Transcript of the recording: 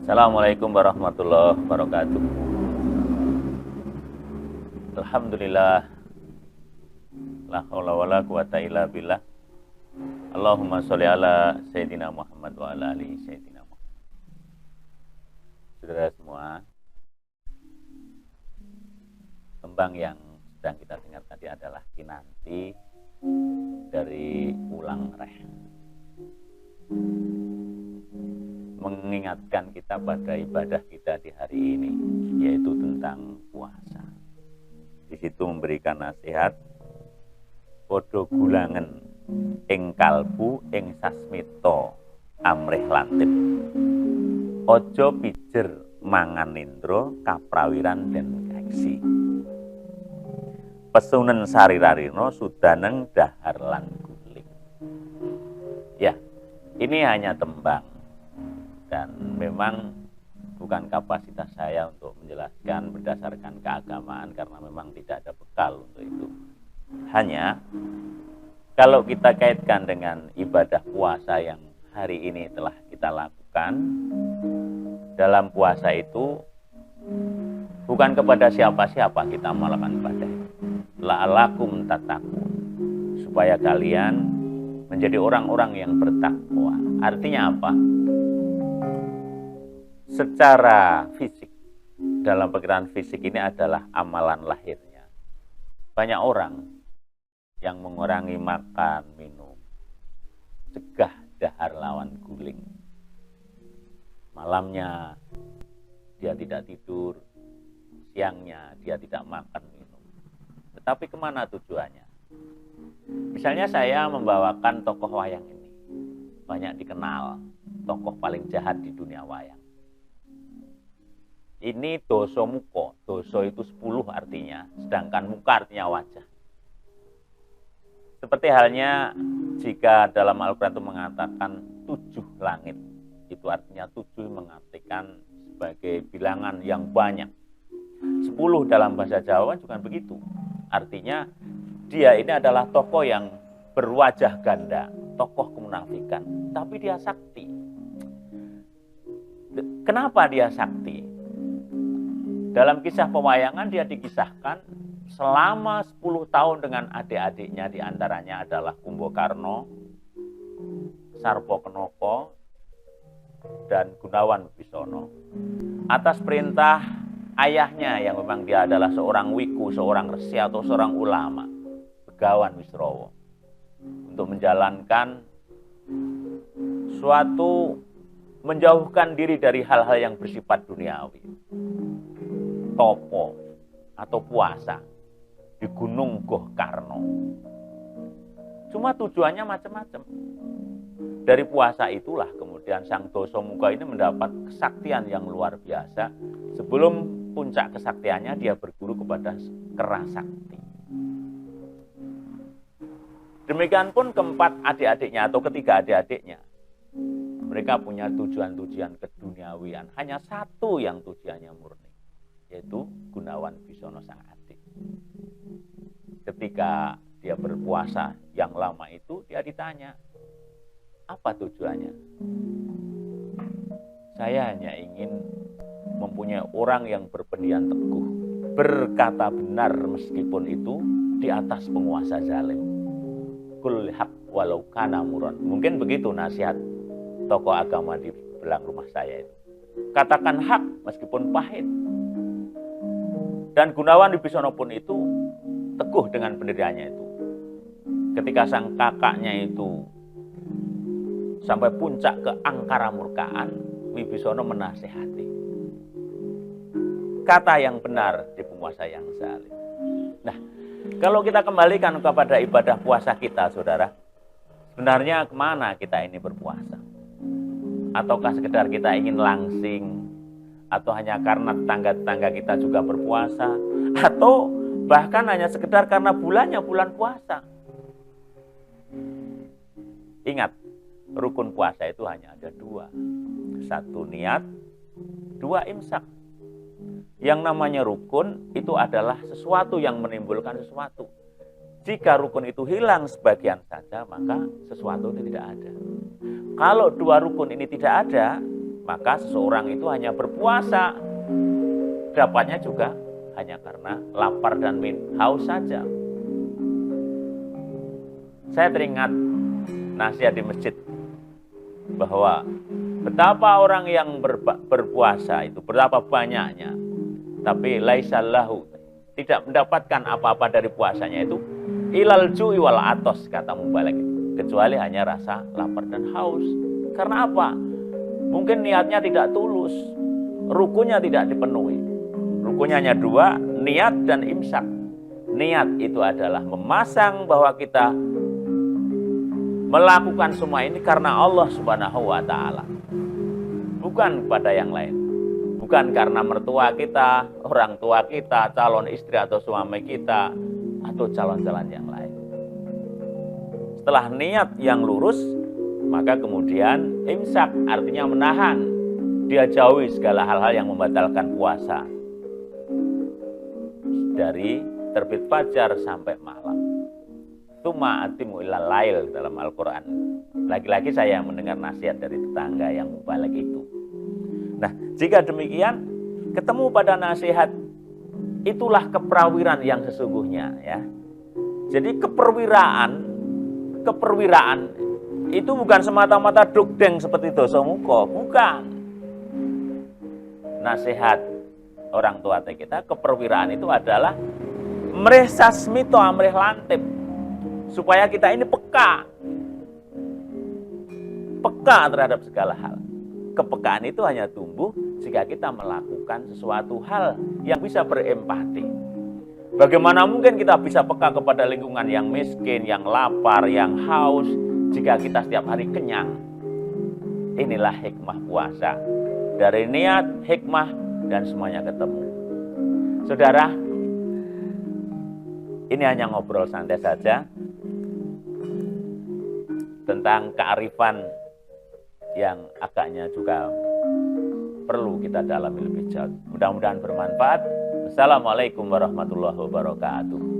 Assalamualaikum warahmatullahi wabarakatuh. Alhamdulillah, la haula wala quwata illa billah. Allahumma sholli ala Sayyidina Muhammad wa ala ali Sayyidina Muhammad. Saudara semua, tembang yang sedang kita dengar tadi adalah Kinanti dari Ulang Reh. Mengingatkan kita pada ibadah kita di hari ini, yaitu tentang puasa. Di situ memberikan nasihat, podo gulangen ing kalbu ing sasmito amrih lantip. Ojo pijer mangan nindro kaprawiran den keksi. Pesunen sarirarino sudaneng dahar lan guling. Ya, ini hanya tembang. Dan memang bukan kapasitas saya untuk menjelaskan berdasarkan keagamaan karena memang tidak ada bekal untuk itu. Hanya kalau kita kaitkan dengan ibadah puasa yang hari ini telah kita lakukan, dalam puasa itu bukan kepada siapa-siapa kita melakukan ibadah. La'alakum tattaqun, supaya kalian menjadi orang-orang yang bertakwa. Artinya apa? Secara fisik, dalam pikiran fisik ini adalah amalan lahirnya. Banyak orang yang mengurangi makan, minum, cegah dahar lawan guling. Malamnya dia tidak tidur, siangnya dia tidak makan, minum. Tetapi kemana tujuannya? Misalnya saya membawakan tokoh wayang ini. Banyak dikenal, tokoh paling jahat di dunia wayang. Ini doso muko, doso itu 10 artinya, sedangkan muka artinya wajah. Seperti halnya jika dalam Al-Quran itu mengatakan 7 langit, itu artinya 7 mengartikan sebagai bilangan yang banyak. 10 dalam bahasa Jawa juga begitu, artinya dia ini adalah tokoh yang berwajah ganda, tokoh kemunafikan, tapi dia sakti. Kenapa dia sakti? Dalam kisah pewayangan dia dikisahkan selama 10 tahun dengan adik-adiknya, diantaranya adalah Kumbokarno, Sarpokenoko, dan Gunawan Wibisono. Atas perintah ayahnya yang memang dia adalah seorang wiku, seorang resi atau seorang ulama, Begawan Wisrowo, untuk menjalankan suatu menjauhkan diri dari hal-hal yang bersifat duniawi. Topo atau puasa di Gunung Gohkarno. Cuma tujuannya macam-macam. Dari puasa itulah kemudian Sang Dosomuka ini mendapat kesaktian yang luar biasa. Sebelum puncak kesaktiannya dia berguru kepada Kerasakti. Demikian pun keempat adik-adiknya atau ketiga adik-adiknya. Mereka punya tujuan-tujuan keduniawian. Hanya satu yang tujuannya murni, yaitu Gunawan Wibisono sang adik. Ketika dia berpuasa yang lama itu, dia ditanya, apa tujuannya? Saya hanya ingin mempunyai orang yang berpendidikan teguh, berkata benar meskipun itu di atas penguasa zalim. Kul haq walau kana muron. Mungkin begitu nasihat tokoh agama di belang rumah saya itu. Katakan hak meskipun pahit. Dan Gunawan Wibisono pun itu teguh dengan pendiriannya itu. Ketika sang kakaknya itu sampai puncak keangkara murkaan, Wibisono menasehati. Kata yang benar di penguasa yang zalim. Nah, kalau kita kembalikan kepada ibadah puasa kita, saudara, sebenarnya kemana kita ini berpuasa? Ataukah sekedar kita ingin langsing? Atau hanya karena tetangga-tetangga kita juga berpuasa, atau bahkan hanya sekedar karena bulannya bulan puasa. Ingat, rukun puasa itu hanya ada 2. 1 niat, 2 imsak. Yang namanya rukun itu adalah sesuatu yang menimbulkan sesuatu. Jika rukun itu hilang sebagian saja, maka sesuatu itu tidak ada. Kalau 2 rukun ini tidak ada, maka seseorang itu hanya berpuasa, dapatnya juga hanya karena lapar dan haus saja. Saya teringat nasihat di masjid bahwa betapa orang yang berpuasa itu, betapa banyaknya, tapi laisallahu, tidak mendapatkan apa-apa dari puasanya itu, ilal ju'i wal atos, kata mubalik itu, kecuali hanya rasa lapar dan haus. Karena apa? Mungkin niatnya tidak tulus, rukunya tidak dipenuhi. Rukunya hanya dua, niat dan imsak. Niat itu adalah memasang bahwa kita melakukan semua ini karena Allah Subhanahu wa Ta'ala, bukan kepada yang lain, bukan karena mertua kita, orang tua kita, calon istri atau suami kita, atau calon-calon yang lain. Setelah niat yang lurus, maka kemudian imsak, artinya menahan, dia jauhi segala hal-hal yang membatalkan puasa dari terbit fajar sampai malam. Tsumma atimu ilal lail dalam Al-Quran. Lagi-lagi saya mendengar nasihat dari tetangga yang mubalik itu. Nah, jika demikian, ketemu pada nasihat, itulah keprawiran yang sesungguhnya, ya. Jadi keperwiraan itu bukan semata-mata dugdeng seperti dosa muka, bukan. Nasihat orang tua kita, keperwiraan itu adalah mreh sasmito amreh lantip, supaya kita ini peka terhadap segala hal. Kepekaan itu hanya tumbuh jika kita melakukan sesuatu hal yang bisa berempati. Bagaimana mungkin kita bisa peka kepada lingkungan yang miskin, yang lapar, yang haus, jika kita setiap hari kenyang? Inilah hikmah puasa. Dari niat, hikmah, dan semuanya ketemu. Saudara, ini hanya ngobrol santai saja tentang kearifan yang agaknya juga perlu kita dalami lebih jauh. Mudah-mudahan bermanfaat. Assalamualaikum warahmatullahi wabarakatuh.